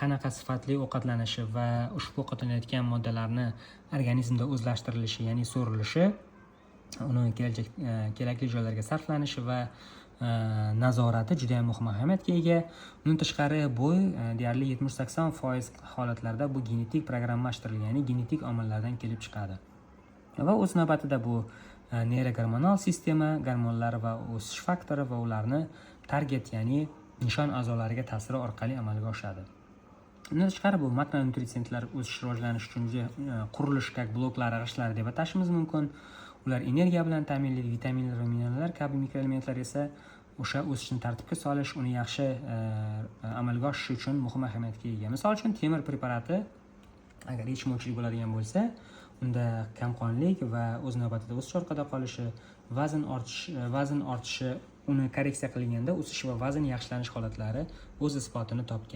qanaqa sifatli ovqatlanishi va ushbu ovqatlanayotgan moddalarni organizmda o'zlashtirilishi, ya'ni so'rilishi, uni kerakli joylarga sarflanishi va nazorati juda ham muhim ahamiyatga ega. Undan tashqari bu deyarli 70-80% holatlarda bu genetik programmlashtirilgan, ya'ni genetik omillardan kelib chiqadi. Va o'z navbatida bu neyrogormonal sistema, gormonlar va o'sish faktori va ularni target, ya'ni nishon a'zolariga ta'siri orqali amalga oshadi. Undan tashqari bu makronutritsiyentlar o'sish rivojlanish uchun qurilish bloklari, g'ishtlar deb atashimiz mumkin. Ular energiya bilan ta'minlaydi, vitaminlar va minerallar kabi mikroelementlar esa o'sha o'sishni tartibga solish, uni yaxshi amalga oshishi uchun muhim ahamiyatga ega. Misol uchun temir preparati agar yetishmovchilik bo'ladigan bo'lsa, unda kamqonlik va o'z navbatida o'sish orqada qolishi, vazn ortishi uni korreksiya qilganda o'sish va vazn yaxshilanish holatlari o'z isbotini topgan.